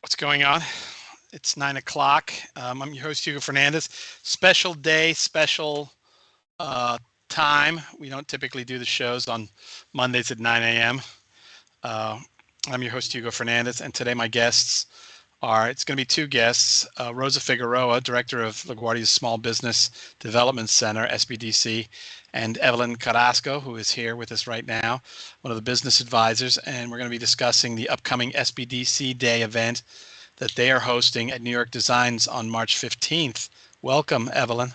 What's going on? It's 9 o'clock. I'm your host, Hugo Fernandez. Special day, special uh, time. We don't typically do the shows on Mondays at 9 a.m. Uh, I'm your host, Hugo Fernandez, and today my guests it's going to be two guests, Rosa Figueroa, Director of LaGuardia's Small Business Development Center, SBDC, and Evelyn Carrasco, who is here with us right now, one of the business advisors, and we're going to be discussing the upcoming SBDC Day event that they are hosting at New York Designs on March 15th. Welcome, Evelyn.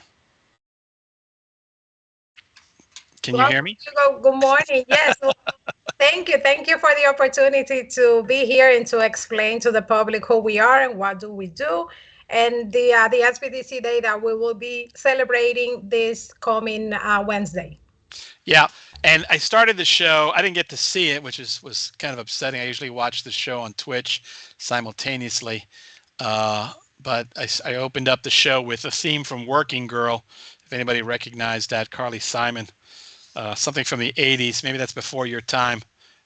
Can you hear me? Good morning. Yes. Well, thank you. Thank you for the opportunity to be here and to explain to the public who we are and what do we do. And the SBDC Day that we will be celebrating this coming Wednesday. Yeah, and I started the show. I didn't get to see it, which was kind of upsetting. I usually watch the show on Twitch simultaneously, but I opened up the show with a theme from Working Girl. If anybody recognized that, Carly Simon, something from the '80s. Maybe that's before your time,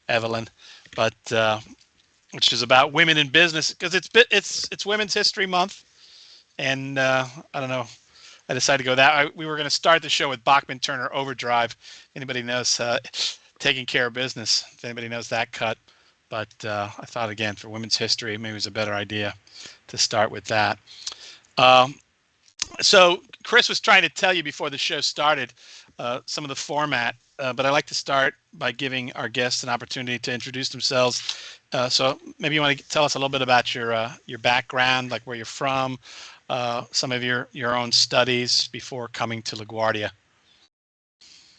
Evelyn, but which is about women in business because it's Women's History Month, and I don't know. I decided to go that. We were going to start the show with Bachman Turner Overdrive. Anybody knows Taking Care of Business? If anybody knows that cut, but I thought again for Women's History, maybe it was a better idea to start with that. So Chris was trying to tell you before the show started some of the format, but I like to start by giving our guests an opportunity to introduce themselves. So maybe you want to tell us a little bit about your background, like where you're from. Some of your own studies before coming to LaGuardia.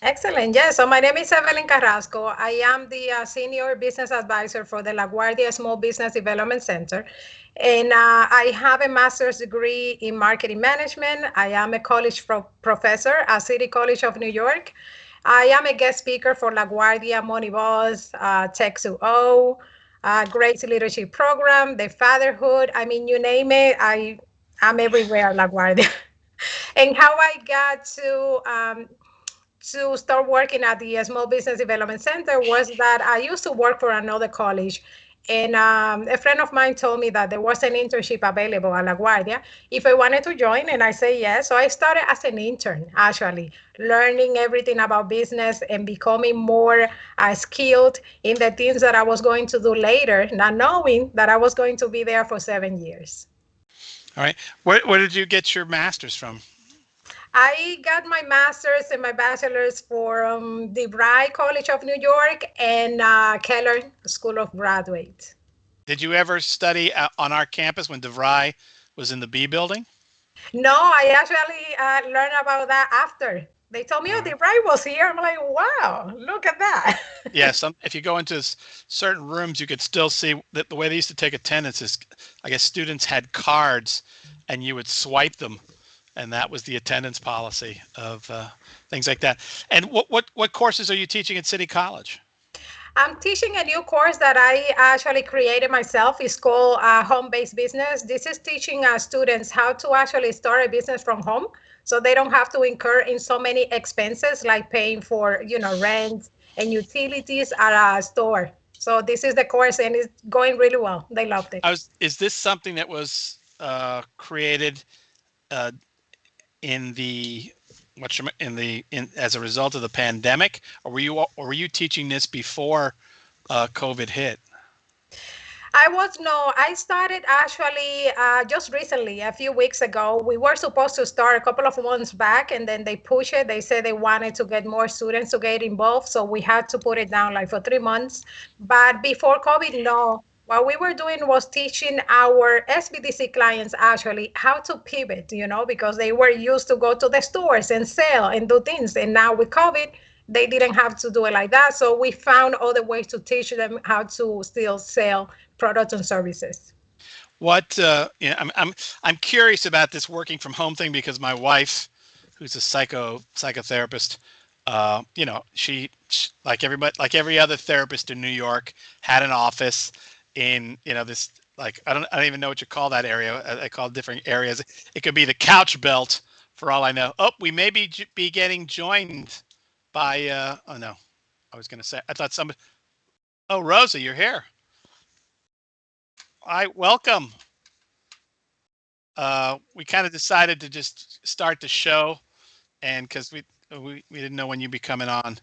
Excellent. Yes. So my name is Evelyn Carrasco. I am the Senior Business Advisor for the LaGuardia Small Business Development Center. And I have a master's degree in marketing management. I am a college professor at City College of New York. I am a guest speaker for LaGuardia, Money Boss, Tech2O, Grace Leadership Program, the Fatherhood. I mean, you name it, I'm everywhere at LaGuardia. And how I got to start working at the Small Business Development Center was that I used to work for another college. And a friend of mine told me that there was an internship available at LaGuardia if I wanted to join, and I said yes. So I started as an intern, actually, learning everything about business and becoming more skilled in the things that I was going to do later, not knowing that I was going to be there for 7 years. All right. Where did you get your master's from? I got my master's and my bachelor's from DeVry College of New York and Keller School of Graduate. Did you ever study on our campus when DeVry was in the B building? No, I actually learned about that after. They told me, oh, DeVry was here. I'm like, wow, look at that. Yeah, if you go into certain rooms, you could still see that the way they used to take attendance is, I guess students had cards and you would swipe them. And that was the attendance policy of things like that. And what courses are you teaching at City College? I'm teaching a new course that I actually created myself. It's called Home-Based Business. This is teaching students how to actually start a business from home, so they don't have to incur in so many expenses like paying for, rent and utilities at a store. So this is the course, and it's going really well. They loved it. Is this something that was created as a result of the pandemic, or were you teaching this before COVID hit? I started actually just recently, a few weeks ago. We were supposed to start a couple of months back, and then they pushed it. They said they wanted to get more students to get involved, so we had to put it down like for 3 months. But before COVID, no. What we were doing was teaching our SBDC clients actually how to pivot, because they were used to go to the stores and sell and do things. And now with COVID, they didn't have to do it like that. So we found other ways to teach them how to still sell products and services. I'm curious about this working from home thing because my wife, who's a psychotherapist, she like every other therapist in New York had an office in this, like I don't even know what you call that area. I call it different areas. It could be the couch belt for all I know. Oh, we may be getting joined by oh no, I was going to say I thought somebody. Oh, Rosa, you're here. I welcome. We kind of decided to just start the show, and because we didn't know when you'd be coming on,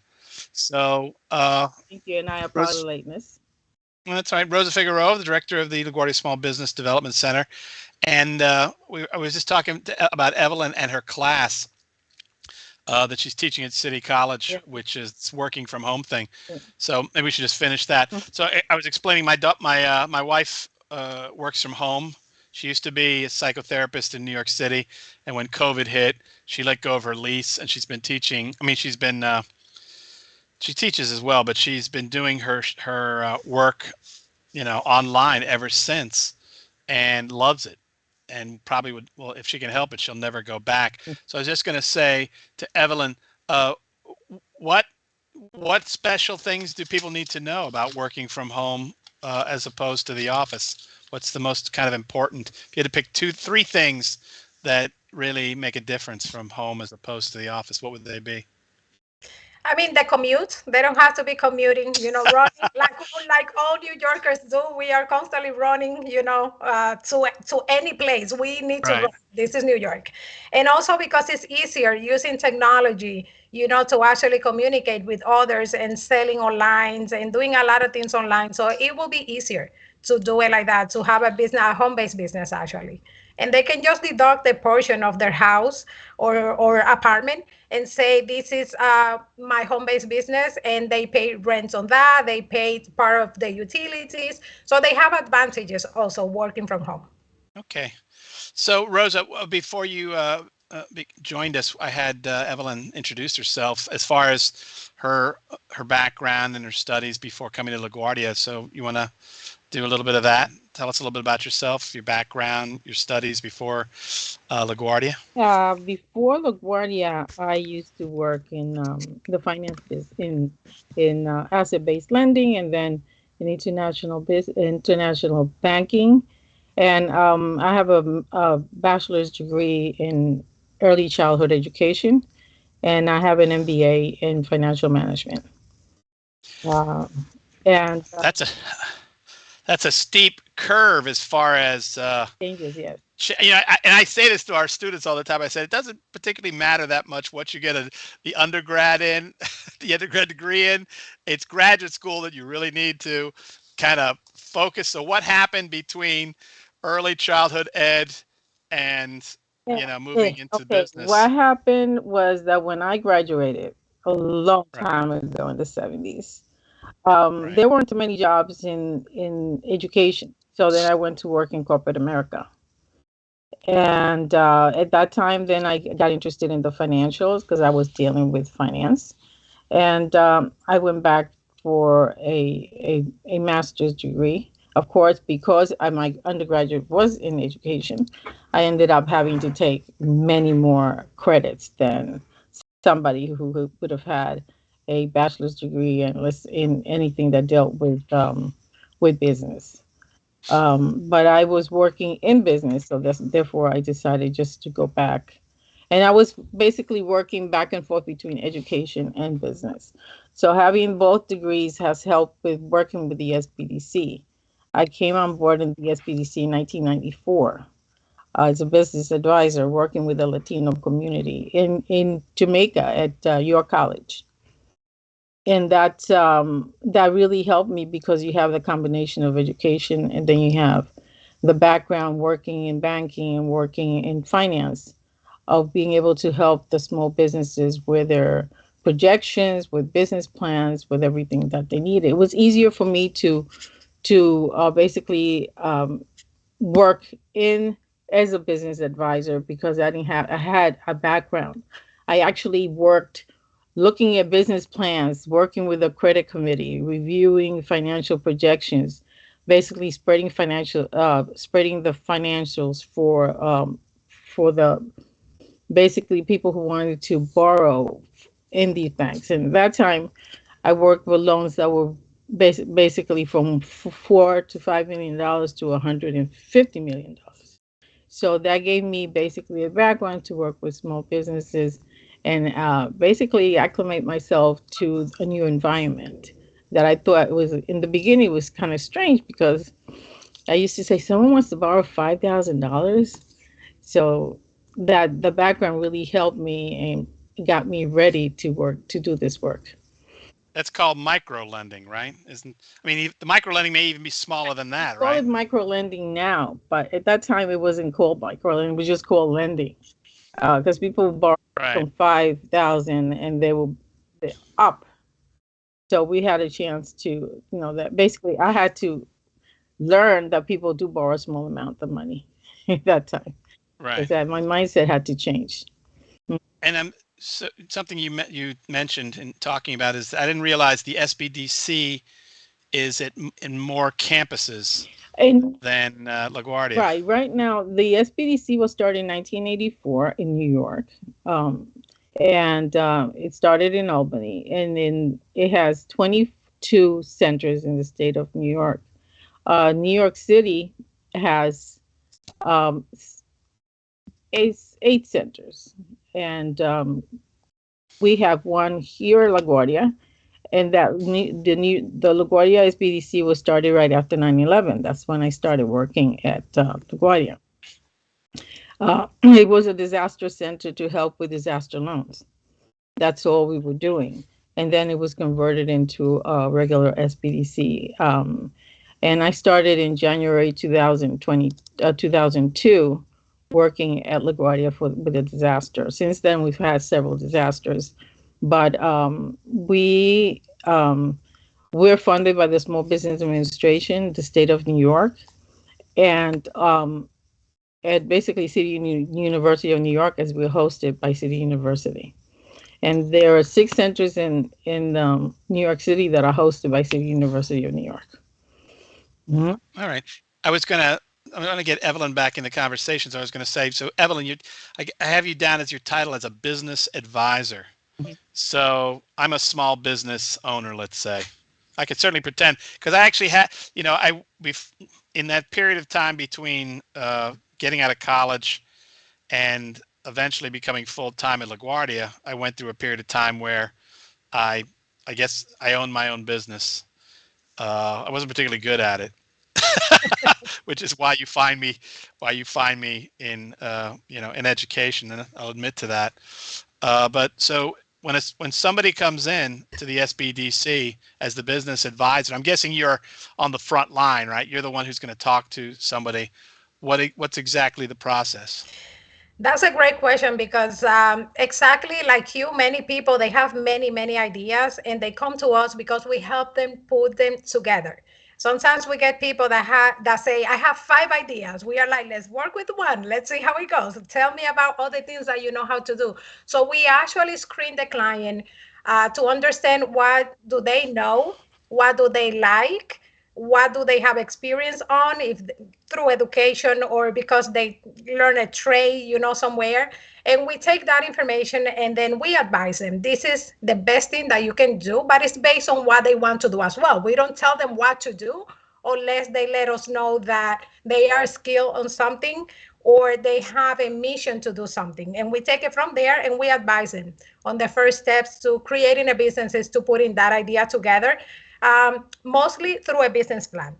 so Thank you, and I apologize Rose. for lateness. Well, that's right. Rosa Figueroa, the director of the LaGuardia Small Business Development Center, and I was just talking about Evelyn and her class that she's teaching at City College, Yeah. which is working from home thing. Yeah. So maybe we should just finish that. Mhm. So I was explaining my wife works from home. She used to be a psychotherapist in New York City, and when COVID hit, she let go of her lease, and she's been teaching. I mean, she teaches as well, but she's been doing her work, online ever since, and loves it, and probably would, well, if she can help it, she'll never go back. So I was just going to say to Evelyn, uh, what what special things do people need to know about working from home as opposed to the office? What's the most kind of important? If you had to pick two, three things that really make a difference from home as opposed to the office, what would they be? I mean, the commute. They don't have to be commuting, running like all New Yorkers do. We are constantly running, to any place. We need to Right. run. This is New York, and also because it's easier using technology, to actually communicate with others and selling online and doing a lot of things online. So it will be easier to do it like that, to have a business, a home-based business actually. And they can just deduct a portion of their house or apartment and say this is my home-based business, and they pay rent on that, they pay part of the utilities, so they have advantages also working from home. Okay. So, Rosa, before you joined us, I had Evelyn introduce herself as far as her background and her studies before coming to LaGuardia. So, you want to do a little bit of that? Tell us a little bit about yourself, your background, your studies before LaGuardia. Before LaGuardia, I used to work in the finance business in asset-based lending, and then in international banking. And I have a bachelor's degree in early childhood education, and I have an MBA in financial management. Uh, and That's a that's a steep curve as far as changes, yes. and I say this to our students all the time. I said it doesn't particularly matter that much what you get the undergrad in, the undergrad degree in. It's graduate school that you really need to kind of focus. So, what happened between early childhood ed and Yeah. moving into Okay. What business? happened was that when I graduated a long Right, time ago in the 70s, right. there weren't many jobs in education. So then I went to work in corporate America. And at that time, then I got interested in the financials because I was dealing with finance. And I went back for a master's degree. Of course, because my undergraduate was in education, I ended up having to take many more credits than somebody who would have had a bachelor's degree in anything that dealt with business. But I was working in business, so therefore I decided just to go back. And I was basically working back and forth between education and business. So having both degrees has helped with working with the SBDC. I came on board in the SBDC in 1994 as a business advisor working with the Latino community in Jamaica at York College. And that really helped me because you have the combination of education, and then you have the background working in banking and working in finance, of being able to help the small businesses with their projections, with business plans, with everything that they need. It was easier for me to basically work in as a business advisor because I had a background. I actually worked looking at business plans, working with a credit committee, reviewing financial projections, basically spreading the financials for the basically people who wanted to borrow in these banks. And at that time, I worked with loans that were basically from $4 to $5 million to $150 million. So that gave me basically a background to work with small businesses and basically acclimate myself to a new environment that I thought was in the beginning was kind of strange because I used to say, someone wants to borrow $5,000. So that the background really helped me and got me ready to do this work. That's called micro lending, right? Isn't I mean the micro lending may even be smaller than We that, call right? it micro lending now, but at that time it wasn't called micro lending; it was just called lending. Because people borrow Right. from 5,000 and they up. So we had a chance to, that basically I had to learn that people do borrow a small amount of money at that time. Right. Because that my mindset had to change. And so something you mentioned in talking about is I didn't realize the SBDC is in more campuses And than LaGuardia. right now, the SBDC was started in 1984 in New York, and it started in Albany, and then it has 22 centers in the state of New York. New York City has um, eight centers, and we have one here in LaGuardia, and the LaGuardia SBDC was started right after 9/11. That's when I started working at LaGuardia. It was a disaster center to help with disaster loans. That's all we were doing. And then it was converted into a regular SBDC. And I started in January 2002, working at LaGuardia with a disaster. Since then, we've had several disasters. But we're funded by the Small Business Administration, the state of New York. And at basically University of New York, as we're hosted by City University. And there are six centers in New York City that are hosted by City University of New York. All right. I'm gonna get Evelyn back in the conversation. So I was gonna say, so Evelyn, I have you down as your title as a business advisor. So I'm a small business owner, let's say. I could certainly pretend because I actually had, in that period of time between getting out of college and eventually becoming full time at LaGuardia, I went through a period of time where I, I guess I owned my own business. I wasn't particularly good at it, which is why you find me in, in education, and I'll admit to that. But so when somebody comes in to the SBDC as the business advisor, I'm guessing you're on the front line, right? You're the one who's going to talk to somebody. What's exactly the process? That's a great question because exactly like you, many people they have many ideas and they come to us because we help them put them together. Sometimes we get people that say, "I have 5 ideas." We are like, "Let's work with one. Let's see how it goes. Tell me about all the things that you know how to do." So we actually screen the client to understand what do they know, what do they like, what do they have experience on, if through education or because they learn a trade, somewhere. And we take that information and then we advise them, this is the best thing that you can do, but it's based on what they want to do as well. We don't tell them what to do unless they let us know that they are skilled on something or they have a mission to do something. And we take it from there and we advise them on the first steps to creating a business is to putting that idea together, mostly through a business plan.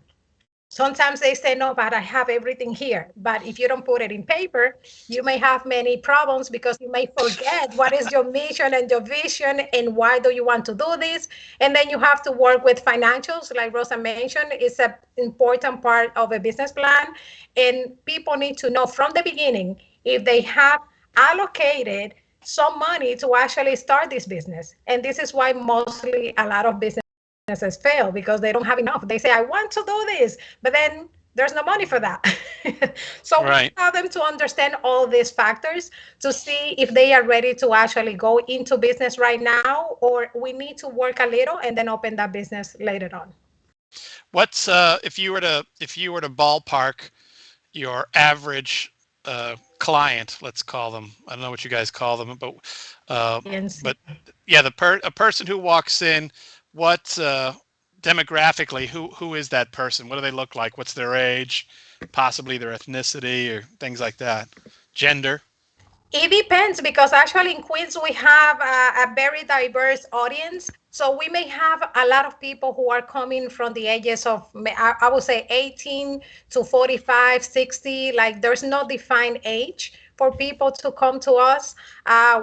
Sometimes they say, no, but I have everything here. But if you don't put it in paper, you may have many problems because you may forget what is your mission and your vision and why do you want to do this. And then you have to work with financials, like Rosa mentioned, it's an important part of a business plan. And people need to know from the beginning if they have allocated some money to actually start this business. And this is why mostly a lot of businesses fail because they don't have enough. They say, I want to do this, but then there's no money for that. So we Right. allow them to understand all these factors to see if they are ready to actually go into business right now, or we need to work a little and then open that business later on. What's if you were to ballpark your average client, let's call them. I don't know what you guys call them, uh, Yes. but yeah, a person who walks in, what demographically, who is that person? What do they look like? What's their age? Possibly their ethnicity or things like that. Gender. It depends because actually in Queens we have a very diverse audience. So we may have a lot of people who are coming from the ages of, I would say 18 to 45, 60. Like there's no defined age for people to come to us.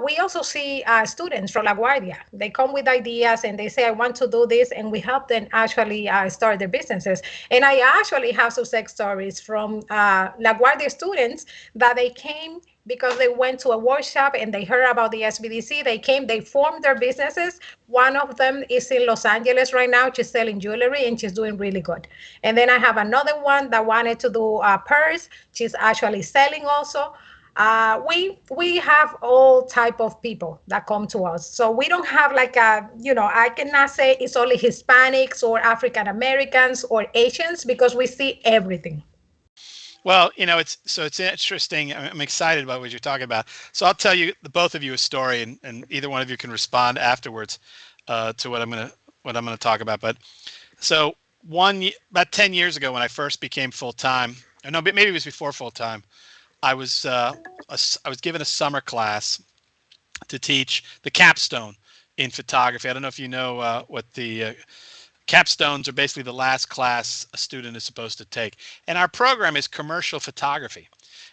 We also see students from LaGuardia. They come with ideas and they say, I want to do this. And we help them actually start their businesses. And I actually have success stories from LaGuardia students that they came because they went to a workshop and they heard about the SBDC. They came, they formed their businesses. One of them is in Los Angeles right now. She's selling jewelry and she's doing really good. And then I have another one that wanted to do a purse. She's actually selling also. We have all type of people that come to us. So we don't have like a, I cannot say it's only Hispanics or African Americans or Asians because we see everything. Well, it's interesting. I'm excited about what you're talking about. So I'll tell you, the both of you, a story, and either one of you can respond afterwards to what I'm gonna talk about. But so about 10 years ago, when I first became full time, no, maybe it was before full time, I was given a summer class to teach the capstone in photography. I don't know if you know what the capstones are. Basically the last class a student is supposed to take. And our program is commercial photography.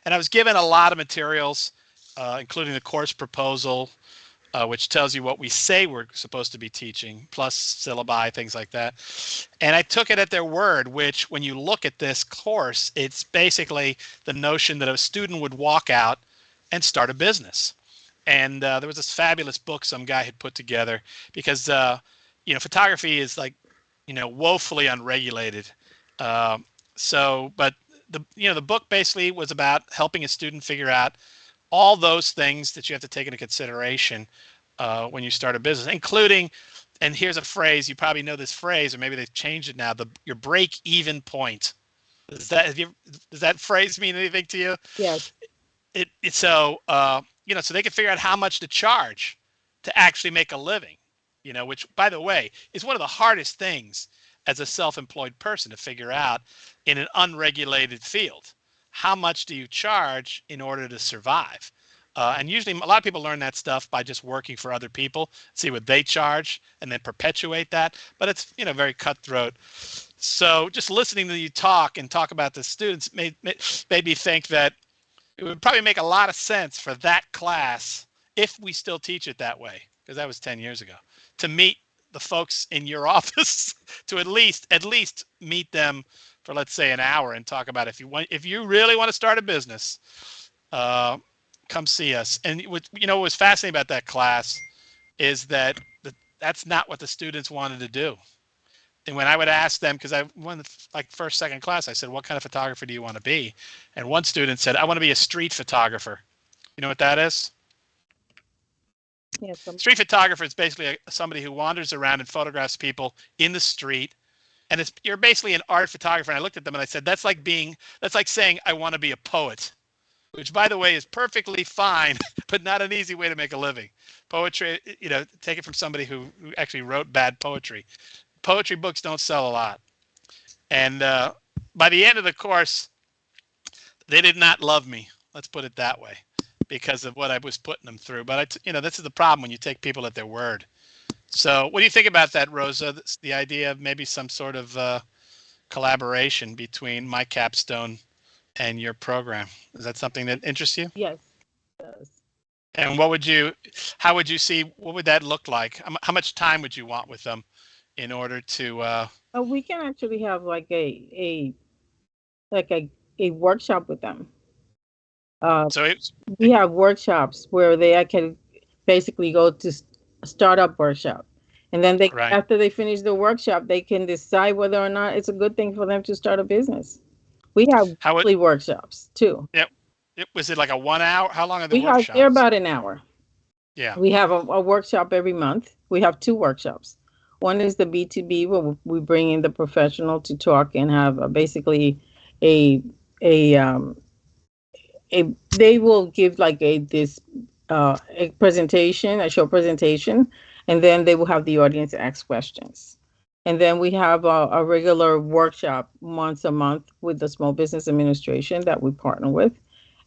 And I was given a lot of materials, including the course proposal, which tells you what we say we're supposed to be teaching, plus syllabi, things like that. And I took it at their word, which when you look at this course, it's basically the notion that a student would walk out and start a business. And there was this fabulous book some guy had put together because, photography is like, woefully unregulated. But the book basically was about helping a student figure out all those things that you have to take into consideration when you start a business, including, and here's a phrase, you probably know this phrase, or maybe they've changed it now, your break-even point. Does that phrase mean anything to you? Yes. So they can figure out how much to charge to actually make a living. Which, by the way, is one of the hardest things as a self-employed person to figure out in an unregulated field. How much do you charge in order to survive? And usually a lot of people learn that stuff by just working for other people, see what they charge, and then perpetuate that. But it's, very cutthroat. So just listening to you talk about the students made me think that it would probably make a lot of sense for that class, if we still teach it that way, because that was 10 years ago, to meet the folks in your office, to at least meet them for, let's say, an hour and talk about if you really want to start a business, come see us. And what was fascinating about that class is that that's not what the students wanted to do. And when I would ask them, because I won first, second class, I said, what kind of photographer do you want to be? And one student said, I want to be a street photographer. You know what that is? Yes. Street photographer is basically somebody who wanders around and photographs people in the street. And you're basically an art photographer. And I looked at them and I said, that's like saying I want to be a poet, which, by the way, is perfectly fine, but not an easy way to make a living. Poetry, take it from somebody who actually wrote bad poetry. Poetry books don't sell a lot. And by the end of the course, they did not love me. Let's put it that way, because of what I was putting them through. But this is the problem when you take people at their word. So what do you think about that, Rosa? The idea of maybe some sort of collaboration between my capstone and your program. Is that something that interests you? Yes, it does. And what would that look like? How much time would you want with them in order to We can actually have like a workshop with them. We have workshops where they can basically go to startup workshop, and then after they finish the workshop, they can decide whether or not it's a good thing for them to start a business. We have weekly workshops too. Yeah. Was it like a 1 hour? How long are the workshops? They're about an hour. Yeah. We have a workshop every month. We have 2 workshops. One is the B2B, where we bring in the professional to talk and have basically they will give like a presentation, a short presentation, and then they will have the audience ask questions. And then we have a regular workshop once a month with the Small Business Administration that we partner with.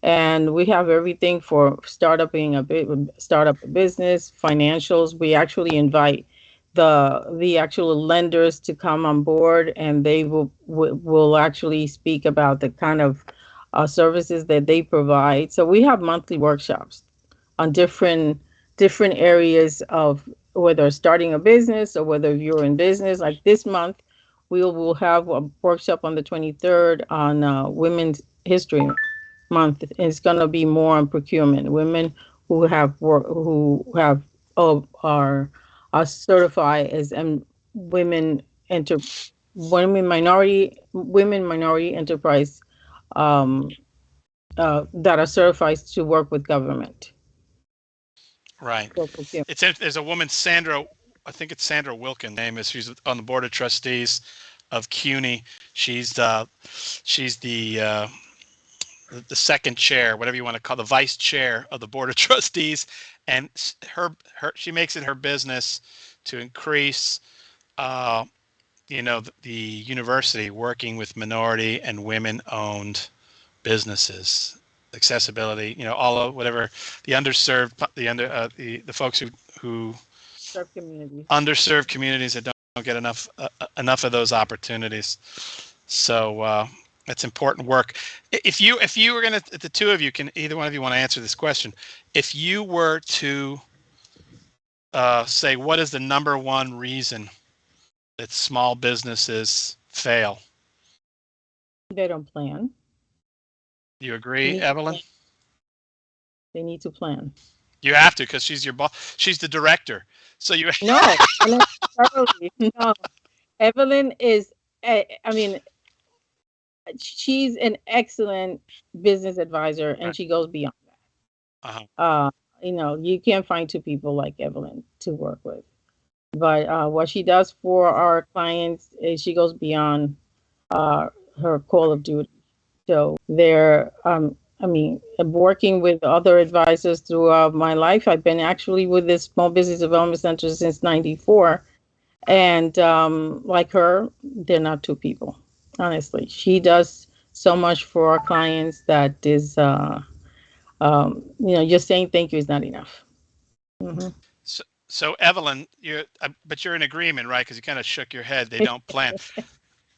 And we have everything for startup a business, financials. We actually invite the actual lenders to come on board, and they will actually speak about the kind of services that they provide. So we have monthly workshops on different areas of whether starting a business or whether you're in business. Like this month, we will have a workshop on the 23rd on Women's History Month. It's going to be more on procurement. Women who have work, who have are certified as women enter women minority enterprise um, that are certified to work with government. Right. There's a woman, Sandra, I think it's Sandra Wilkin, name is. She's on the board of trustees of CUNY. She's the second chair, whatever you want to call, the vice chair of the board of trustees, and she makes it her business to increase, the university working with minority and women-owned businesses, accessibility, all of whatever the underserved, the folks who underserved communities that don't get enough of those opportunities. So that's important work. If you were gonna, the two of you can, either one of you want to answer this question. If you were to say, what is the number one reason that small businesses fail? They don't plan. You agree, Evelyn? They need to plan. You have to, because she's your boss. She's the director. So you no. Evelyn is, I mean, she's an excellent business advisor, and right. She goes beyond that. Uh-huh. You can't find two people like Evelyn to work with. But what she does for our clients is she goes beyond her call of duty. So they're, working with other advisors throughout my life. I've been actually with this Small Business Development Center since '94. And like her, they're not two people, honestly. She does so much for our clients that is, just saying thank you is not enough. Mm-hmm. So Evelyn, but you're in agreement, right? Because you kind of shook your head. They don't plan.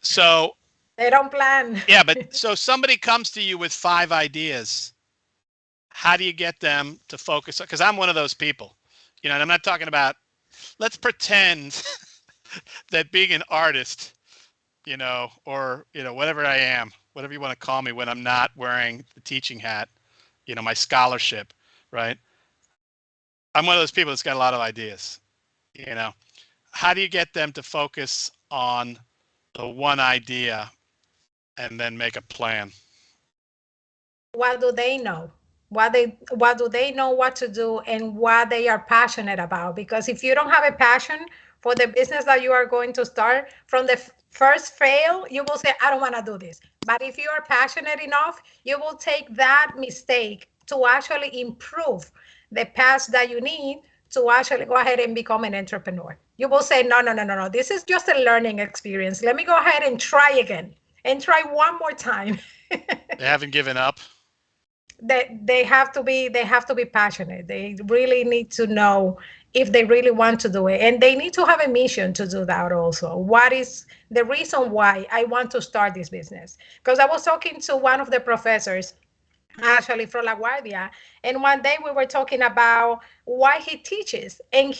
So they don't plan. Yeah, but so somebody comes to you with 5 ideas. How do you get them to focus? Because I'm one of those people, and I'm not talking about, let's pretend that being an artist, or, whatever I am, whatever you want to call me when I'm not wearing the teaching hat, my scholarship, right? I'm one of those people that's got a lot of ideas, How do you get them to focus on the one idea and then make a plan? What do they know? What do they know what to do and what they are passionate about? Because if you don't have a passion for the business that you are going to start, from the first fail, you will say, I don't want to do this. But if you are passionate enough, you will take that mistake to actually improve the path that you need to actually go ahead and become an entrepreneur. You will say, no. This is just a learning experience. Let me go ahead and try again and try one more time. They haven't given up. They have to be passionate. They really need to know if they really want to do it, and they need to have a mission to do that also. What is the reason why I want to start this business? Because I was talking to one of the professors, actually from LaGuardia, and one day we were talking about why he teaches, and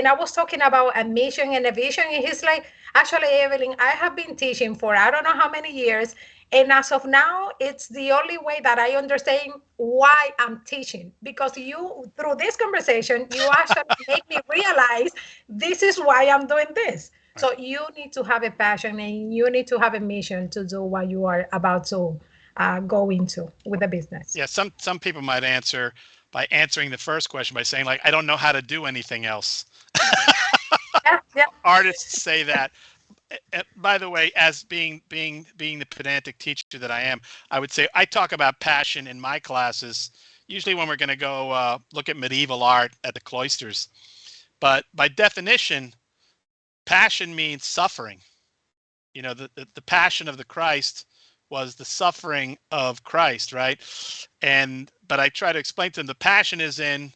I was talking about a mission and a vision, and he's like, actually, Evelyn, I have been teaching for I don't know how many years, and as of now, it's the only way that I understand why I'm teaching, because you, through this conversation, you actually make me realize this is why I'm doing this. So you need to have a passion, and you need to have a mission to do what you are about to go into with the business. Yeah, some people might answer by answering the first question by saying, like, I don't know how to do anything else. Yeah. Artists say that. By the way, as being the pedantic teacher that I am, I would say I talk about passion in my classes, usually when we're going to go look at medieval art at the cloisters. But by definition, passion means suffering. The passion of the Christ was the suffering of Christ, right? But I try to explain to them, the passion is in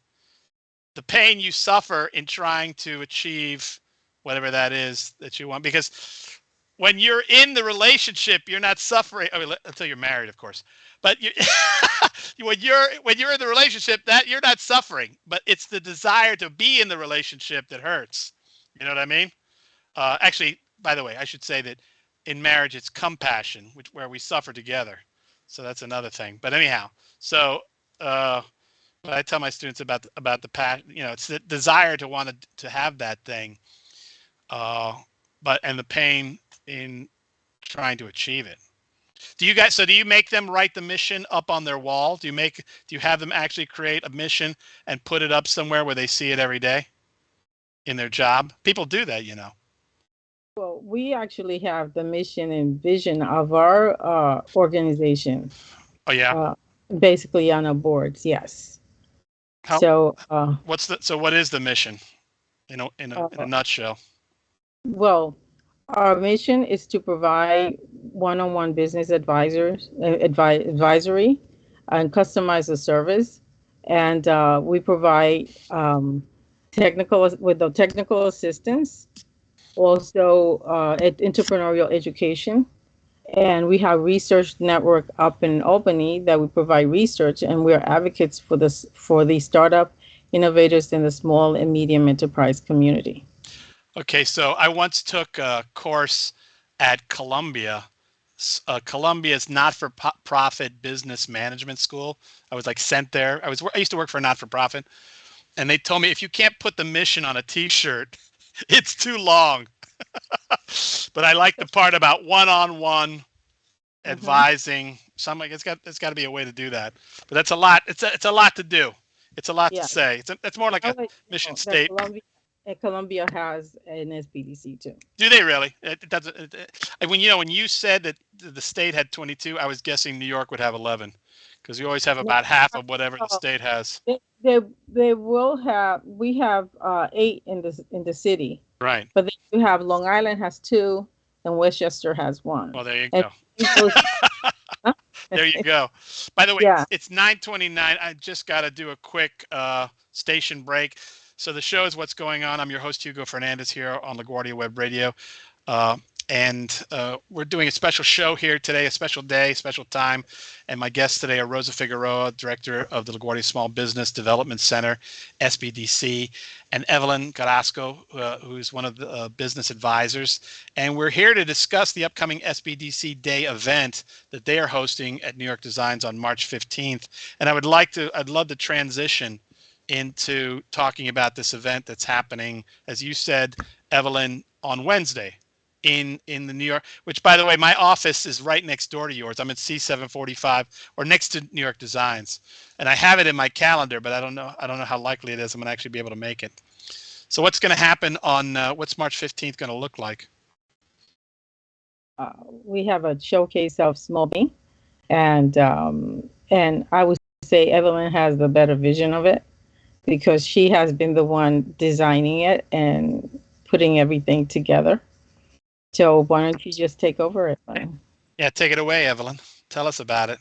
the pain you suffer in trying to achieve whatever that is that you want. Because when you're in the relationship, you're not suffering. I mean, until you're married, of course. But you, when you're in the relationship, that you're not suffering. But it's the desire to be in the relationship that hurts. You know what I mean? Actually, by the way, I should say that in marriage, it's compassion, where we suffer together. So that's another thing. But anyhow, so what I tell my students about the passion, it's the desire to want to have that thing, and the pain in trying to achieve it. Do you make them write the mission up on their wall? Do you have them actually create a mission and put it up somewhere where they see it every day in their job? People do that, Well, we actually have the mission and vision of our organization. Oh yeah. Basically on our boards, yes. So what is the mission in a nutshell? Well, our mission is to provide one-on-one business advisory and customize the service, and we provide technical assistance, also entrepreneurial education, and we have research network up in Albany that we provide research, and we're advocates for the startup innovators in the small and medium enterprise community. Okay, so I once took a course at Columbia. Columbia's not-for-profit business management school. I was sent there. I used to work for a not-for-profit, and they told me if you can't put the mission on a T-shirt, it's too long. But I like the part about one-on-one advising. It's got to be a way to do that. But that's a lot. It's a lot to do. It's a lot to say. It's more like a mission statement. Columbia has an SBDC too. Do they really? It doesn't. When you said that the state had 22, I was guessing New York would have 11, because you always have about half of whatever the state has. They will have. We have 8 in the city. Right. But then you have Long Island has 2, and Westchester has 1. Well, there you go. There you go. By the way, it's 9:29. I just got to do a quick station break. So the show is What's Going On. I'm your host, Hugo Fernandez, here on LaGuardia Web Radio. And we're doing a special show here today, a special day, special time. And my guests today are Rosa Figueroa, Director of the LaGuardia Small Business Development Center, SBDC, and Evelyn Carrasco, who's one of the business advisors. And we're here to discuss the upcoming SBDC Day event that they are hosting at New York Designs on March 15th. And I'd love to transition into talking about this event that's happening, as you said, Evelyn, on Wednesday in the New York, which, by the way, my office is right next door to yours. I'm at C745, or next to New York Designs, and I have it in my calendar, but I don't know how likely it is I'm going to actually be able to make it. So what's going to happen on what's March 15th going to look like? We have a showcase of small business, and I would say Evelyn has the better vision of it, because she has been the one designing it and putting everything together. So why don't you just take over it? Yeah, take it away, Evelyn. Tell us about it.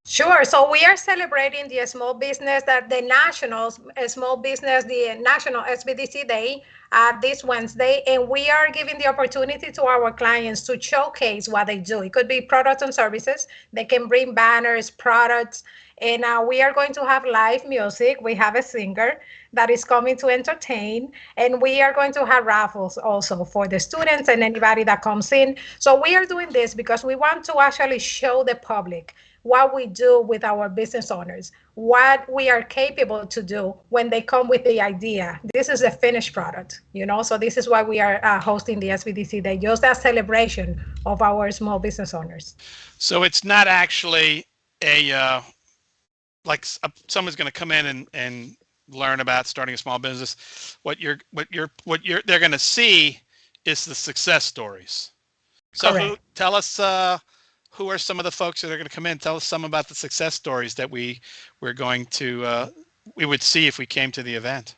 Sure. So we are celebrating the small business, the national small business, the National SBDC Day this Wednesday, and we are giving the opportunity to our clients to showcase what they do. It could be products and services. They can bring banners, products, and we are going to have live music. We have a singer that is coming to entertain, and we are going to have raffles also for the students and anybody that comes in. So we are doing this because we want to actually show the public what we do with our business owners, what we are capable to do when they come with the idea. This is a finished product, so this is why we are hosting the SBDC Day, just a celebration of our small business owners. So it's not actually someone's going to come in and learn about starting a small business. What they're going to see is the success stories. So tell us, who are some of the folks that are going to come in? Tell us some about the success stories that we would see if we came to the event.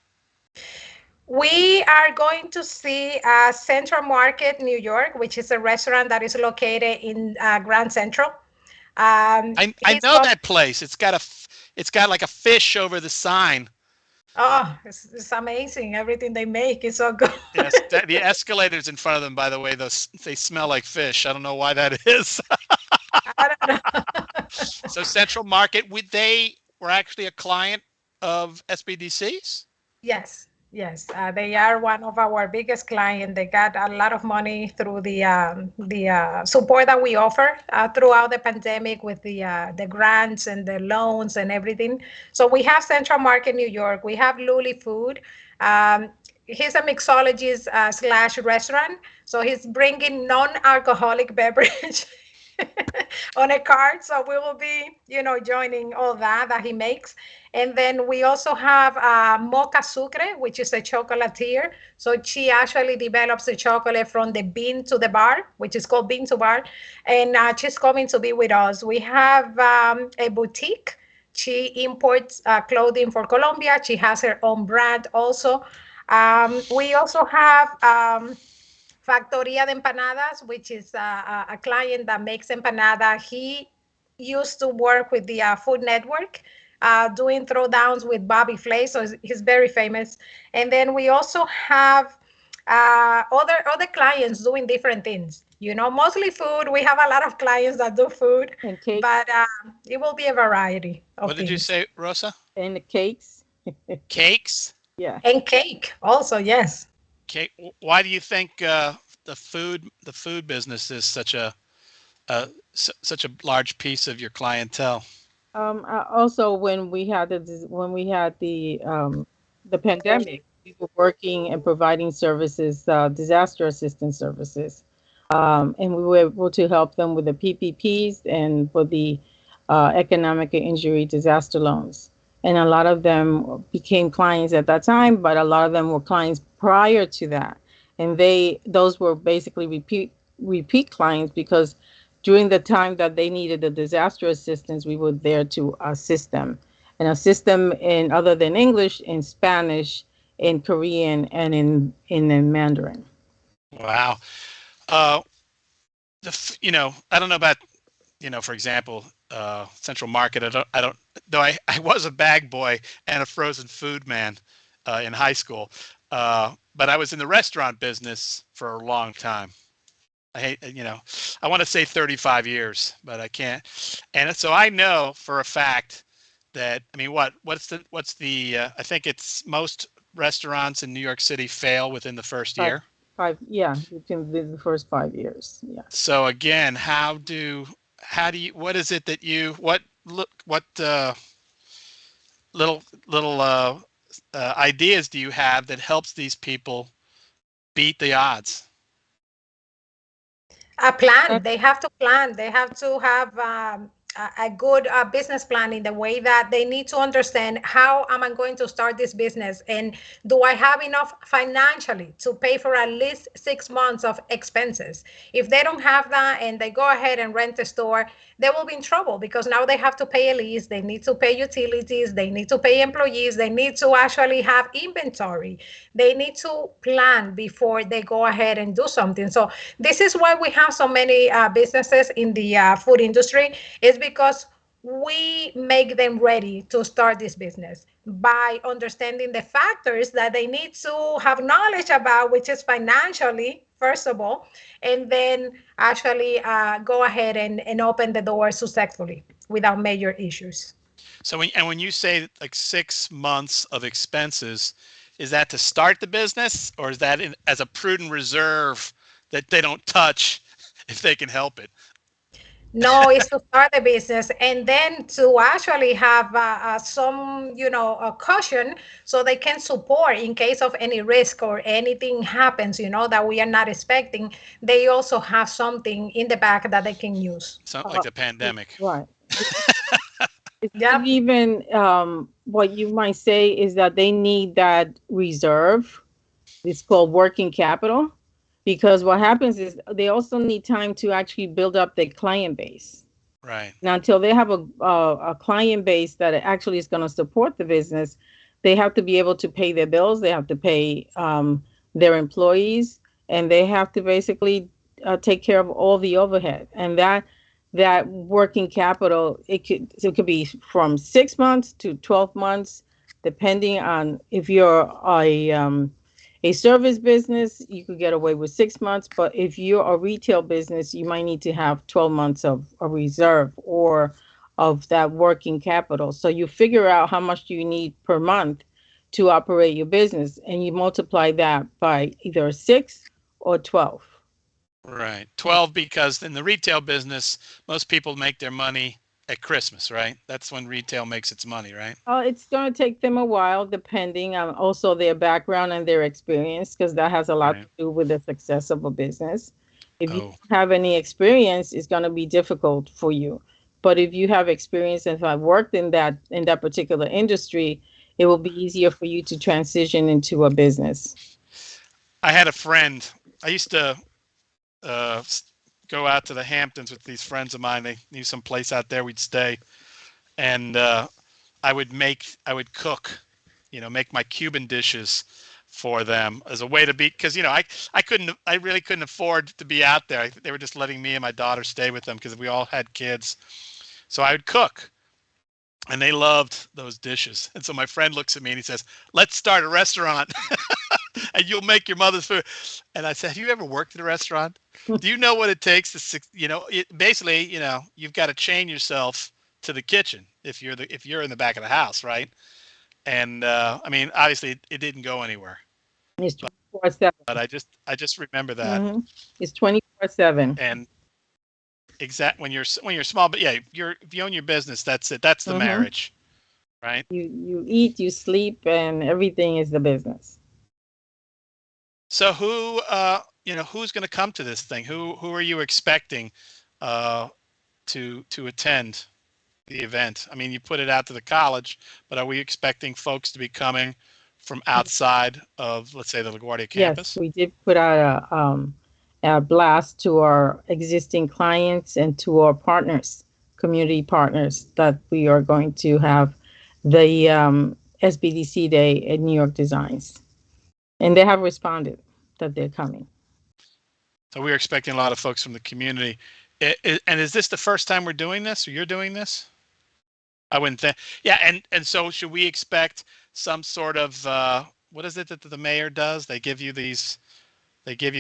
We are going to see Central Market, New York, which is a restaurant that is located in Grand Central. I know that place. It's got like a fish over the sign. Oh, it's amazing. Everything they make is so good. Yes, the escalators in front of them, by the way, those they smell like fish. I don't know why that is. I don't know. So Central Market, they were actually a client of SBDC's? Yes, yes. They are one of our biggest clients. They got a lot of money through the support that we offer throughout the pandemic with the grants and the loans and everything. So we have Central Market New York. We have Luli Food. Um, he's a mixologist slash restaurant. So he's bringing non-alcoholic beverage on a card. So we will be, joining all that he makes. And then we also have Mocha Sucre, which is a chocolatier. So she actually develops the chocolate from the bean to the bar, which is called bean to bar. And she's coming to be with us. We have a boutique. She imports clothing for Colombia. She has her own brand also. We also have Factoria de Empanadas, which is a client that makes empanada. He used to work with the Food Network, doing throwdowns with Bobby Flay, so he's very famous. And then we also have other clients doing different things. Mostly food. We have a lot of clients that do food, And cake. but it will be a variety of What did you things. say, Rosa? And the cakes. Cakes? Yeah. And cake also, yes. Cake. Why do you think the food business is such a large piece of your clientele? Also, when we had the pandemic, we were working and providing services, disaster assistance services, and we were able to help them with the PPPs and for the economic injury disaster loans. And a lot of them became clients at that time, but a lot of them were clients prior to that, and those were basically repeat clients because during the time that they needed the disaster assistance, we were there to assist them in other than English, in Spanish, in Korean, and in Mandarin. Wow. Uh, I don't know about, for example, Central Market. I don't, though I was a bag boy and a frozen food man in high school. But I was in the restaurant business for a long time. I hate, I want to say 35 years, but I can't. And so I know for a fact that, I mean, I think it's most restaurants in New York City fail within the first Five, year. yeah, within the first 5 years. Yeah. So again, what is it that what little ideas do you have that helps these people beat the odds? A plan. That, They have to plan. They have to have a good business plan in the way that they need to understand how am I going to start this business, and do I have enough financially to pay for at least 6 months of expenses. If they don't have that and they go ahead and rent a store, they will be in trouble because now they have to pay a lease, they need to pay utilities, they need to pay employees, they need to actually have inventory, they need to plan before they go ahead and do something. So this is why we have so many businesses in the food industry, is because we make them ready to start this business by understanding the factors that they need to have knowledge about, which is financially, first of all, and then actually go ahead and open the door successfully without major issues. So when you say like 6 months of expenses, is that to start the business, or is that as a prudent reserve that they don't touch if they can help it? No, it's to start a business and then to actually have some, caution so they can support in case of any risk or anything happens, that we are not expecting. They also have something in the back that they can use. Something like the pandemic. right. It's not Yep. even what you might say is that they need that reserve. It's called working capital, because what happens is they also need time to actually build up their client base. Right. Now, until they have a client base that actually is going to support the business, they have to be able to pay their bills. They have to pay their employees, and they have to basically take care of all the overhead. And that working capital, it could be from 6 months to 12 months Depending on if you're a service business, you could get away with 6 months. But if you're a retail business, you might need to have 12 months of a reserve or of that working capital. So you figure out how much you need per month to operate your business, and you multiply that by either 6 or 12. Right. 12 because in the retail business, most people make their money at Christmas, right? That's when retail makes its money, right? It's going to take them a while, depending on also their background and their experience, because that has a lot Right. to do with the success of a business. If you Oh, don't have any experience, it's going to be difficult for you. But if you have experience and have worked in that particular industry, it will be easier for you to transition into a business. I had a friend. I used to uh, go out to the Hamptons with these friends of mine. They knew some place out there we'd stay, and I would cook, make my Cuban dishes for them as a way to be, because I really couldn't afford to be out there. They were just letting me and my daughter stay with them because we all had kids. So I would cook, and they loved those dishes. And so my friend looks at me and he says, "Let's start a restaurant, and you'll make your mother's food." And I said, "Have you ever worked at a restaurant? Do you know what it takes basically, you've got to chain yourself to the kitchen if you're in the back of the house, right?" And I mean, obviously, it didn't go anywhere, It's 24/7. but I just remember that. Mm-hmm. It's 24/7. And when you're small, but yeah, if you own your business, that's it. That's the Mm-hmm. marriage, right? You eat, you sleep, and everything is the business. So who's going to come to this thing? Who are you expecting uh, to attend the event? I mean, you put it out to the college, but are we expecting folks to be coming from outside of, let's say, the LaGuardia Yes, campus? we did put out a blast to our existing clients and to our partners, community partners, that we are going to have the SBDC Day at New York Designs. And they have responded that they're coming. So we're expecting a lot of folks from the community. And is this the first time we're doing this, or you're doing this? I wouldn't think. Yeah, and so should we expect some sort of what is it that the mayor does? They give you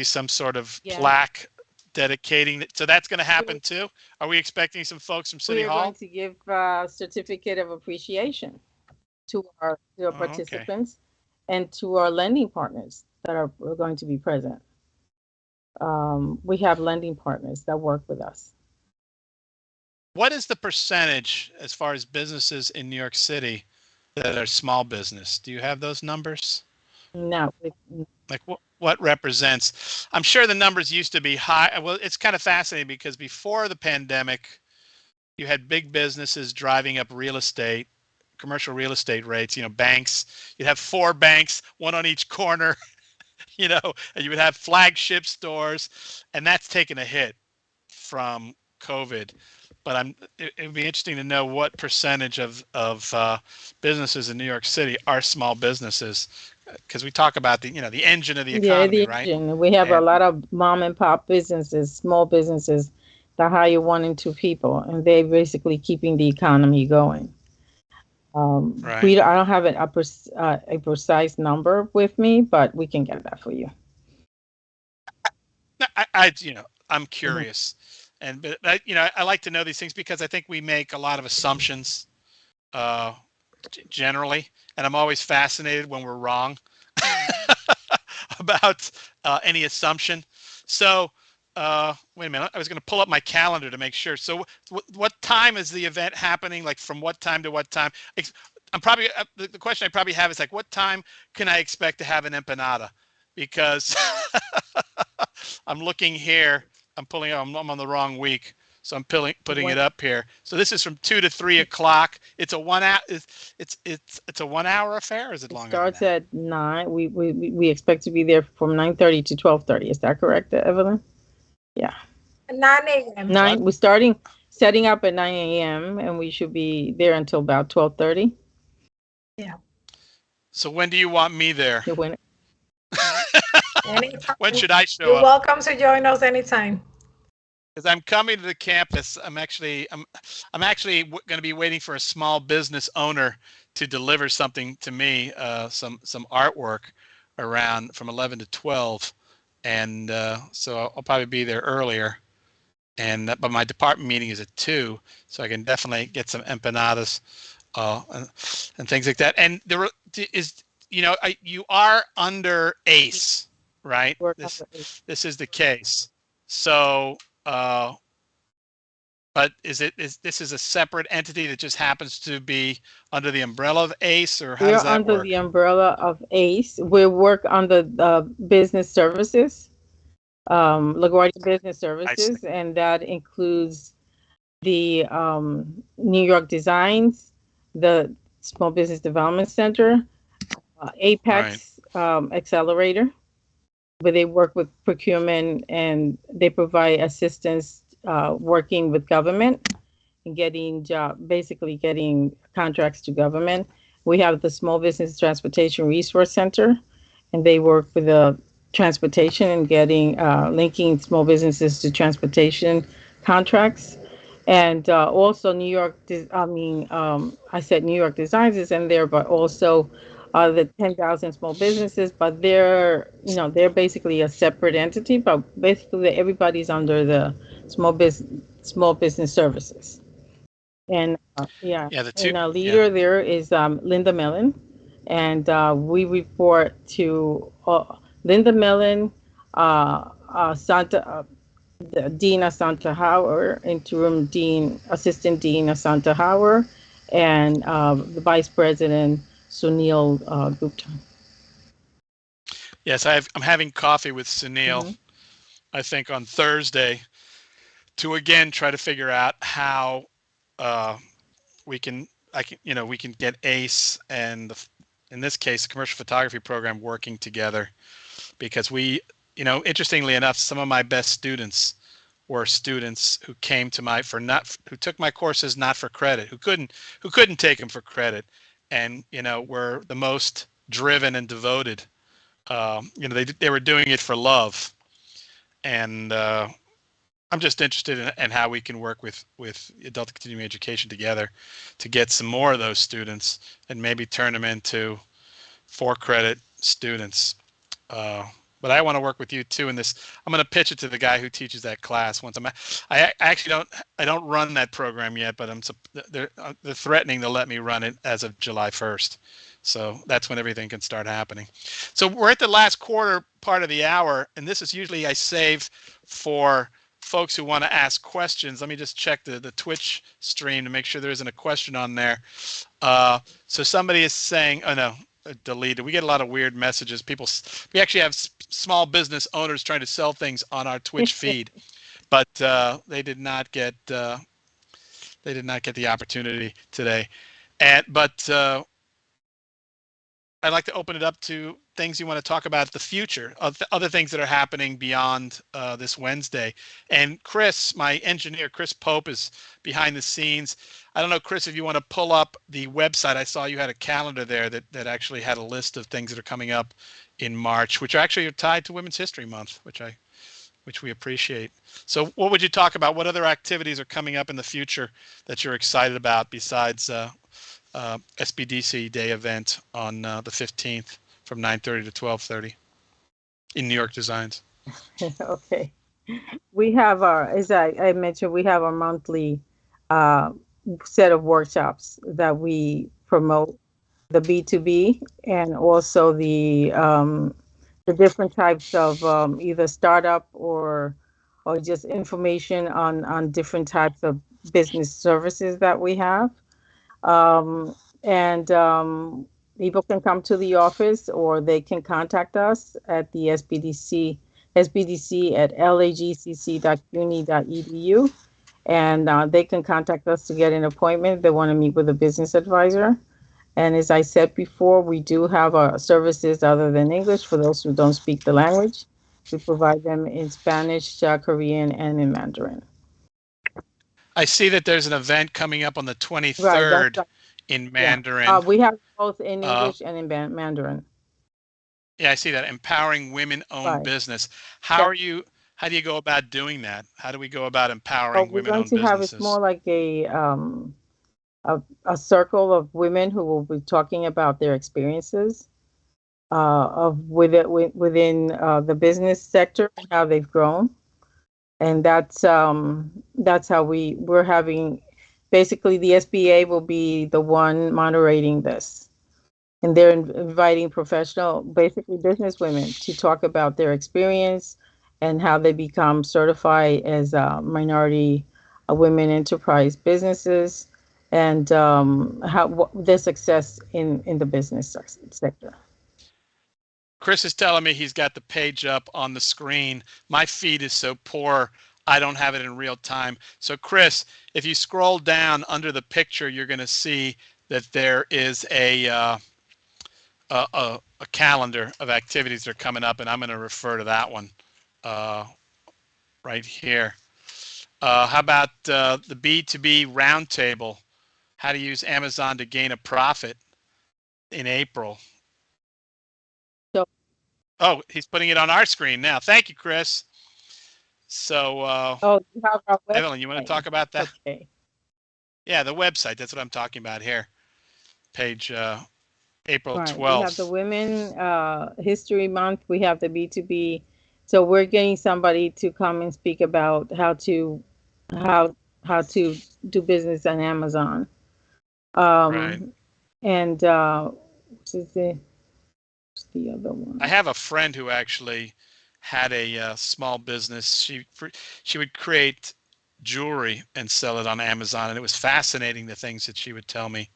some sort of Yeah. plaque dedicating it. So that's going to happen too. Are we expecting some folks from City We are going Hall? to give a certificate of appreciation to our Oh, okay. participants and to our lending partners that are going to be present. We have lending partners that work with us. What is the percentage as far as businesses in New York City that are small business? Do you have those numbers? Now, Like what represents? I'm sure the numbers used to be high. Well, it's kind of fascinating because before the pandemic, you had big businesses driving up real estate, commercial real estate rates, banks. You'd have 4 banks, one on each corner, and you would have flagship stores, and that's taken a hit from COVID. But it would be interesting to know what percentage of businesses in New York City are small businesses, because we talk about the engine of the yeah, economy, the right? engine. We have a And lot of mom and pop businesses, small businesses that hire 1 and 2 people, and they're basically keeping the economy going. right, I don't have a precise number with me, but we can get that for you. I'm Mhm. curious, but I like to know these things because I think we make a lot of assumptions uh, generally, and I'm always fascinated when we're wrong about any assumption. So, wait a minute. I was going to pull up my calendar to make sure. So, what time is the event happening? Like, from what time to what time? I'm probably the question I probably have is like, what time can I expect to have an empanada? Because I'm looking here. I'm on the wrong week. So I'm putting it up here. So this is from 2 to 3 o'clock. It's a 1 hour. It's a 1 hour affair. Or is it It longer than starts that? at 9. We expect to be there from 9:30 to 12:30. Is that correct, Evelyn? Yeah. 9 a.m. 9. We're setting up at 9 a.m. and we should be there until about 12:30. Yeah. So when do you want me there? When Anytime. When should I show You're up? welcome to join us anytime. As I'm coming to the campus, I'm actually going to be waiting for a small business owner to deliver something to me, some artwork around from 11 to 12, and so I'll probably be there earlier. And but my department meeting is at 2, so I can definitely get some empanadas and things like that. And there is, you are under ACE, right? This is the case. So, but is this is a separate entity that just happens to be under the umbrella of ACE, or how does that work? We're under the umbrella of ACE. We work under the business services, LaGuardia Business Services, and that includes the New York Designs, the Small Business Development Center, Apex Accelerator, where they work with procurement and they provide assistance working with government and basically getting contracts to government. We have the Small Business Transportation Resource Center, and they work with the transportation and getting linking small businesses to transportation contracts. And also New York, I said New York Designs is in there, but also the 10,000 small businesses, but they're basically a separate entity, but basically everybody's under the small business services. And and our leader there is Linda Mellon, and we report to Linda Mellon, the Dean Asanta Hauer, interim dean, assistant dean Asanta Hauer, and the vice president Sunil Gupta. Yes, I'm having coffee with Sunil, I think on Thursday, to again try to figure out how we can get ACE and in this case the commercial photography program working together, because interestingly enough, some of my best students were students who came to who took my courses not for credit, who couldn't take them for credit, and were the most driven and devoted. They were doing it for love, and I'm just interested in how we can work with adult continuing education together to get some more of those students and maybe turn them into for-credit students. But I want to work with you too in this. I'm going to pitch it to the guy who teaches that class once. I actually don't run that program yet, but they're threatening to let me run it as of July 1st. So that's when everything can start happening. So we're at the last quarter part of the hour, and this is usually I save for folks who want to ask questions. Let me just check the Twitch stream to make sure there isn't a question on there. So somebody is saying, oh no, deleted. We get a lot of weird messages. We actually have small business owners trying to sell things on our Twitch feed, but they did not get the opportunity today. But I'd like to open it up to things you want to talk about the future, other things that are happening beyond this Wednesday. And Chris, my engineer, Chris Pope, is behind the scenes. I don't know, Chris, if you want to pull up the website. I saw you had a calendar there that actually had a list of things that are coming up in March, which actually are tied to Women's History Month, which we appreciate. So what would you talk about? What other activities are coming up in the future that you're excited about besides SBDC Day event on the 15th from 9:30 to 12:30 in New York Designs? Okay. We have as I mentioned, we have our monthly set of workshops that we promote, the B2B, and also the different types of either startup or just information on different types of business services that we have. And people can come to the office or they can contact us at the SBDC at lagcc.cuny.edu, and they can contact us to get an appointment if they want to meet with a business advisor. And as I said before, we do have services other than English for those who don't speak the language. We provide them in Spanish, Korean, and in Mandarin. I see that there's an event coming up on the 23rd in Mandarin. Yeah. We have both in English and in Mandarin. Yeah, I see that. Empowering women-owned business. How are you How do you go about doing that? How do we go about So empowering we're going women-owned to have, it's businesses? more like a circle of women who will be talking about their experiences within the business sector and how they've grown. And that's how we're having, basically the SBA will be the one moderating this. And they're inviting professional, basically business women, to talk about their experience and how they become certified as minority women enterprise businesses, and their success in the business sector. Chris is telling me he's got the page up on the screen. My feed is so poor, I don't have it in real time. So Chris, if you scroll down under the picture, you're going to see that there is a calendar of activities that are coming up, and I'm going to refer to that one right here. How about the B2B roundtable? How to use Amazon to gain a profit in April. So, oh, he's putting it on our screen now. Thank you, Chris. So, you have our website. Evelyn, you want to talk about that? Okay. Yeah, the website. That's what I'm talking about here. Page April 12th. We have the Women History Month. We have the B2B. So we're getting somebody to come and speak about how to do business on Amazon. Right. And which is the other one? I have a friend who actually had a small business. She would create jewelry and sell it on Amazon, and it was fascinating, the things that she would tell me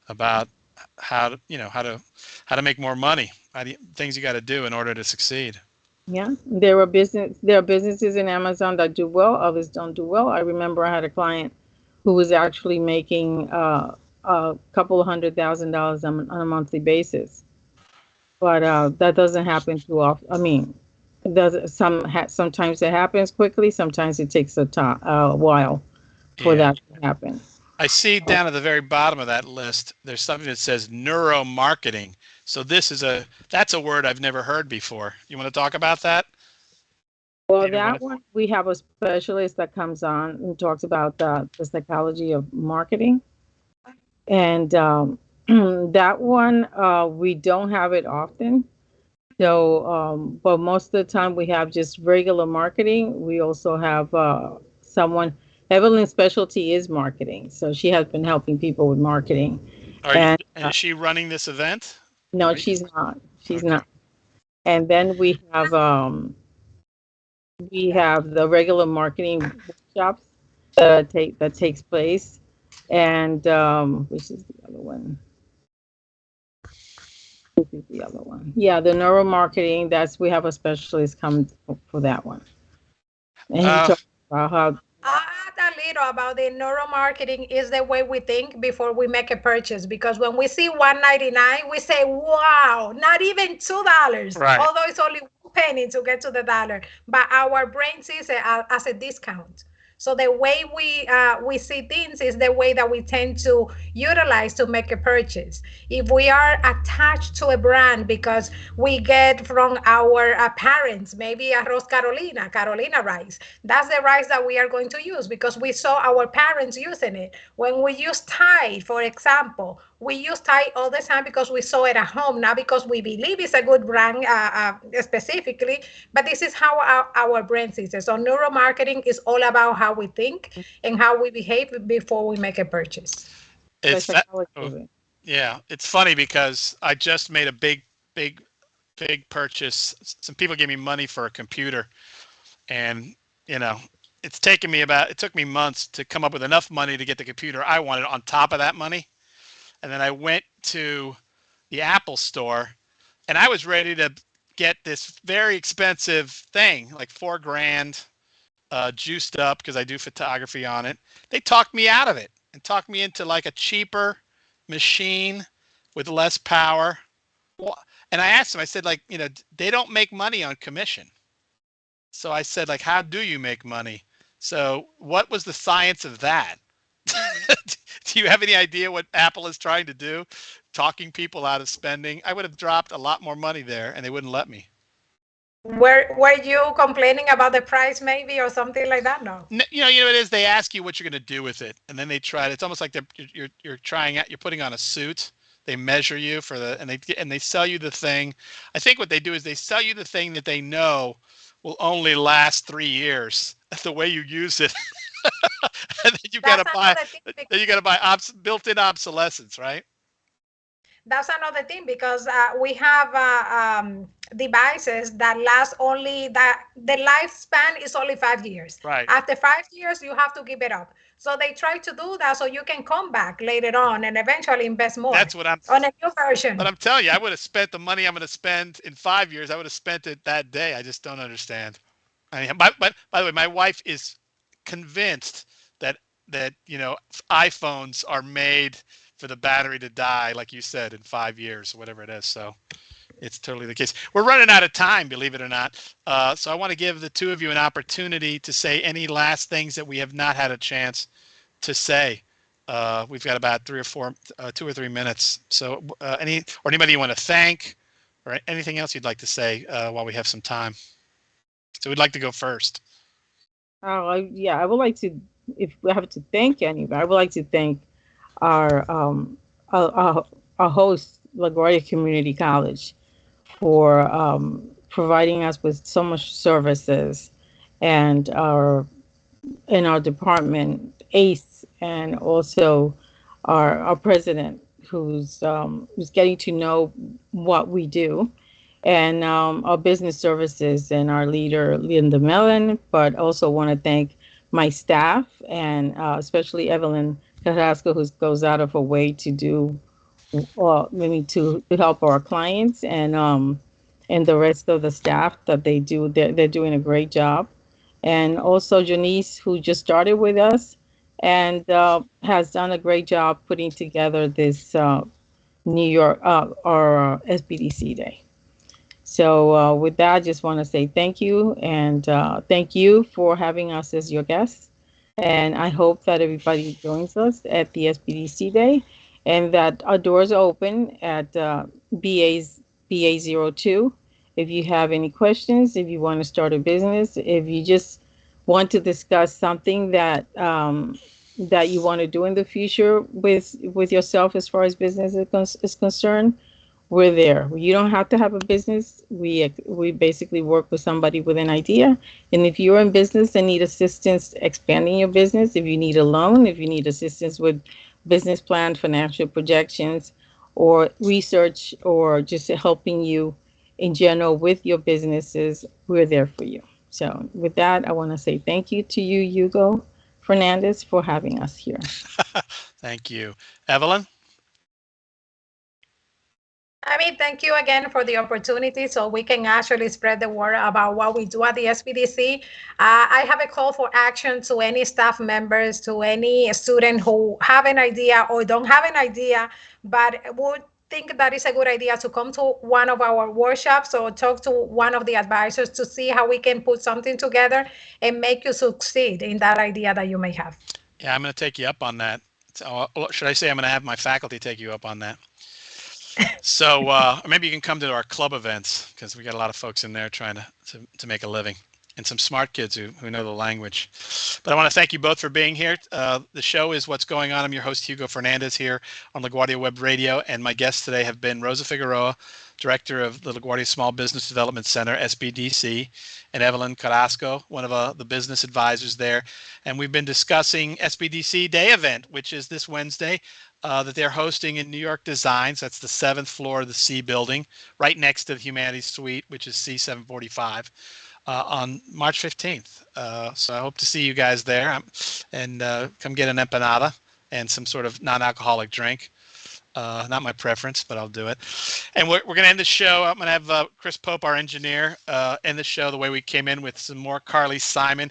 about how to make more money, things you got to do in order to succeed. Yeah, there are businesses in Amazon that do well, others don't do well. I remember I had a client who was actually making a couple of $100,000 on a monthly basis, but that doesn't happen too often. I mean, it does sometimes it happens quickly, sometimes it takes a while for that to happen. I see down at the very bottom of that list, there's something that says neuromarketing. So that's a word I've never heard before. You want to talk about that? Well, that one, we have a specialist that comes on and talks about the psychology of marketing. And that one, we don't have it often. So, but most of the time we have just regular marketing. We also have someone, Evelyn's specialty is marketing. So she has been helping people with marketing. And is she running this event? No, she's not. She's not. And then we have the regular marketing workshops that takes place, and which is the other one? This is the other one. Yeah, the neuromarketing. We have a specialist come for that one, and he talks about how. A little about the neuromarketing is the way we think before we make a purchase, because when we see $1.99 we say, wow, not even $2, right, although it's only 1 penny to get to the dollar, but our brain sees it as a discount. So the way we see things is the way that we tend to utilize to make a purchase. If we are attached to a brand because we get from our parents, maybe arroz Carolina rice, that's the rice that we are going to use because we saw our parents using it. When we use Thai, for example, we use Thai all the time because we saw it at home, not because we believe it's a good brand specifically, but this is how our brain sees it. So neuromarketing is all about how we think and how we behave before we make a purchase. Yeah, it's funny because I just made a big purchase. Some people gave me money for a computer, and it took me months to come up with enough money to get the computer I wanted on top of that money. And then I went to the Apple store and I was ready to get this very expensive thing, like $4,000, juiced up because I do photography on it. They talked me out of it and talked me into like a cheaper machine with less power. And I asked them, I said, they don't make money on commission. So I said, how do you make money? So what was the science of that? Do you have any idea what Apple is trying to do? Talking people out of spending? I would have dropped a lot more money there and they wouldn't let me. Were you complaining about the price maybe or something like that? No. You know what it is. They ask you what you're going to do with it, and then they try it. It's almost like you're trying out. You're putting on a suit. They measure you for and they sell you the thing. I think what they do is they sell you the thing that they know will only last 3 years. That's the way you use it, and then you got That's to buy. another thing. Then you got to buy built-in obsolescence, right? That's another thing because we have devices that last only that the lifespan is only 5 years. Right. After 5 years, you have to give it up. So they try to do that so you can come back later on and eventually invest more That's what I'm. on a new version. But I'm telling you, I would have spent the money I'm going to spend in 5 years. I would have spent it that day. I just don't understand. I mean, by the way, my wife is convinced that iPhones are made for the battery to die, like you said, in 5 years or whatever it is. So it's totally the case. We're running out of time, believe it or not. So I want to give the two of you an opportunity to say any last things that we have not had a chance to say. We've got about 2 or 3 minutes. So anybody you want to thank or anything else you'd like to say while we have some time. So we'd like to go first. Yeah, I would like to, if we have to thank anybody, I would like to thank our our host, LaGuardia Community College, for providing us with so much services, and our department, ACE, and also our president, who's getting to know what we do, and our business services, and our leader, Linda Mellon. But also want to thank my staff, and especially Evelyn Carrasco, who goes out of her way to do, maybe to help our clients, and the rest of the staff that they do. They're doing a great job. And also Janice, who just started with us, and has done a great job putting together this New York or SBDC Day. So with that, I just want to say thank you, and thank you for having us as your guests. And I hope that everybody joins us at the SBDC Day, and that our doors are open at BA02. If you have any questions, if you want to start a business, if you just want to discuss something that that you want to do in the future with yourself as far as business is concerned, we're there. You don't have to have a business. We basically work with somebody with an idea. And if you're in business and need assistance expanding your business, if you need a loan, if you need assistance with business plan, financial projections, or research, or just helping you in general with your businesses, we're there for you. So with that, I want to say thank you to you, Hugo Fernandez, for having us here. Thank you. Evelyn? I mean, thank you again for the opportunity so we can actually spread the word about what we do at the SBDC. I have a call for action to any staff members, to any student who have an idea or don't have an idea, but would think that is a good idea to come to one of our workshops or talk to one of the advisors to see how we can put something together and make you succeed in that idea that you may have. Yeah, I'm going to take you up on that. So, should I say I'm going to have my faculty take you up on that? So maybe you can come to our club events, because we got a lot of folks in there trying to make a living, and some smart kids who know the language. But I want to thank you both for being here. The show is What's Going On. I'm your host, Hugo Fernandez, here on LaGuardia Web Radio, and my guests today have been Rosa Figueroa, Director of the LaGuardia Small Business Development Center, SBDC, and Evelyn Carrasco, one of the business advisors there. And we've been discussing SBDC Day event, which is this Wednesday, that they're hosting in New York Designs. That's the 7th floor of the C building, right next to the Humanities Suite, which is C745, on March 15th. So I hope to see you guys there, and come get an empanada and some sort of non-alcoholic drink. Not my preference, but I'll do it. And we're going to end the show. I'm going to have Chris Pope, our engineer, end the show the way we came in, with some more Carly Simon,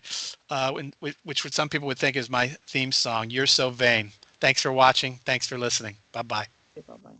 which some people would think is my theme song, You're So Vain. Thanks for watching. Thanks for listening. Bye-bye. Bye-bye.